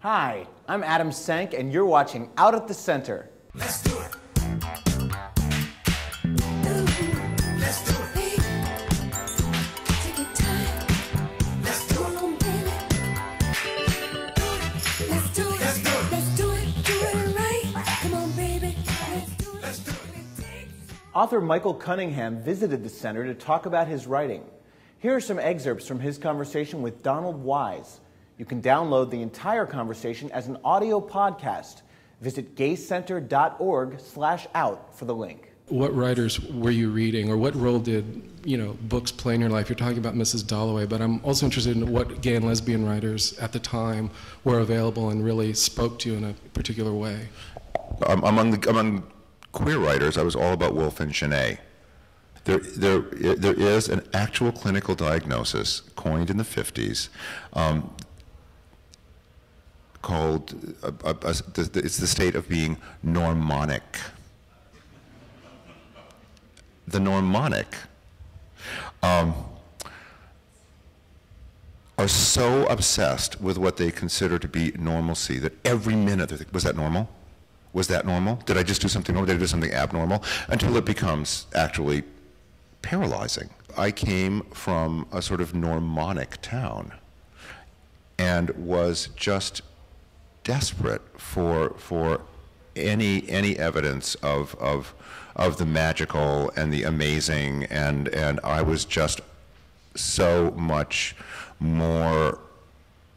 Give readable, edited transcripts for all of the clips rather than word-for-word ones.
Hi, I'm Adam Sank, and you're watching Out at the Center. Let's do it. Let's do it. Take your time. Let's do it. Come on, baby. Let's do it. Let's do it. Let's do it. Do it right. Come on, baby. Let's do it. Let's do it. Author Michael Cunningham visited the center to talk about his writing. Here are some excerpts from his conversation with Donald Wise. You can download the entire conversation as an audio podcast. Visit gaycenter.org/out for the link. What writers were you reading, or what role did, books play in your life? You're talking about Mrs. Dalloway, but I'm also interested in what gay and lesbian writers at the time were available and really spoke to you in a particular way. Among queer writers, I was all about Woolf and Genet. There is an actual clinical diagnosis coined in the 50s called, it's the state of being normonic. The normonic are so obsessed with what they consider to be normalcy that every minute they think, was that normal? Was that normal? Did I just do something normal? Did I do something abnormal? Until it becomes actually paralyzing. I came from a sort of normonic town and was just desperate for any evidence of the magical and the amazing, and I was just so much more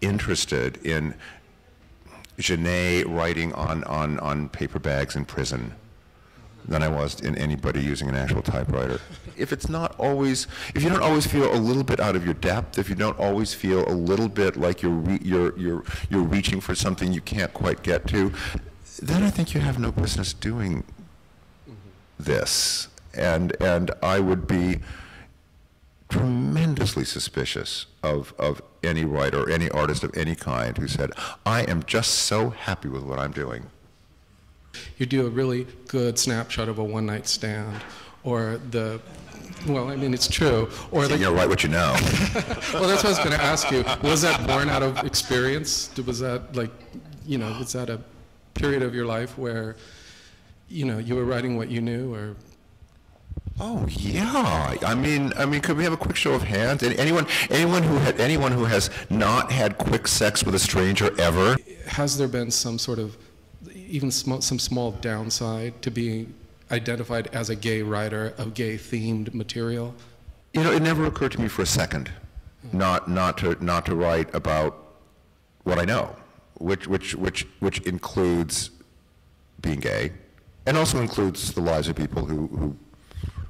interested in Genet writing on paper bags in prison than I was in anybody using an actual typewriter. If you don't always feel a little bit out of your depth, if you don't always feel a little bit like you're reaching for something you can't quite get to, then I think you have no business doing this. And I would be tremendously suspicious of any writer or any artist of any kind who said, I am just so happy with what I'm doing. You do a really good snapshot of a one-night stand, or it's true. Or so write what you know. Well, that's what I was going to ask you. Was that born out of experience? Was that was that a period of your life where, you were writing what you knew, or? Oh yeah. I mean, could we have a quick show of hands? Anyone who has not had quick sex with a stranger ever? Has there been some sort of, even some small downside to being identified as a gay writer of gay-themed material? It never occurred to me for a second, not to write about what I know, which includes being gay, and also includes the lives of people who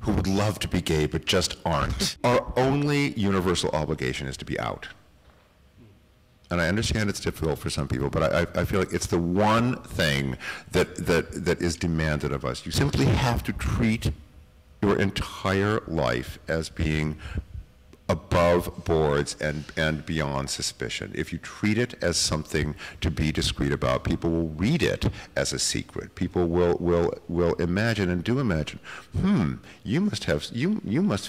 would love to be gay but just aren't. Our only universal obligation is to be out. And I understand it's difficult for some people, but I feel like it's the one thing that is demanded of us. You simply have to treat your entire life as being above boards and beyond suspicion. If you treat it as something to be discreet about, people will read it as a secret. People will imagine and do imagine, you must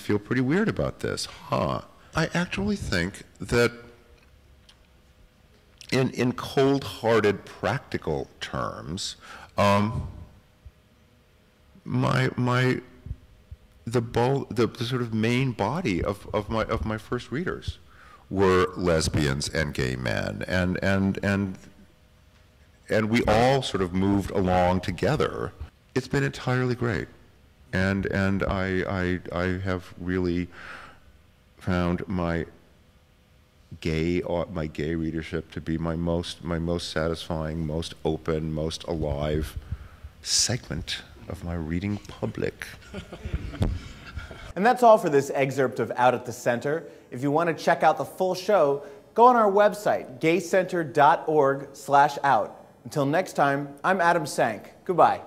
feel pretty weird about this, huh? I actually think that in cold-hearted, practical terms, the sort of main body of my first readers were lesbians and gay men, and we all sort of moved along together. It's been entirely great, and I have really found my gay readership to be my most satisfying, most open, most alive segment of my reading public. And that's all for this excerpt of Out at the Center. If you want to check out the full show, go on our website, gaycenter.org/out. Until next time, I'm Adam Sank. Goodbye.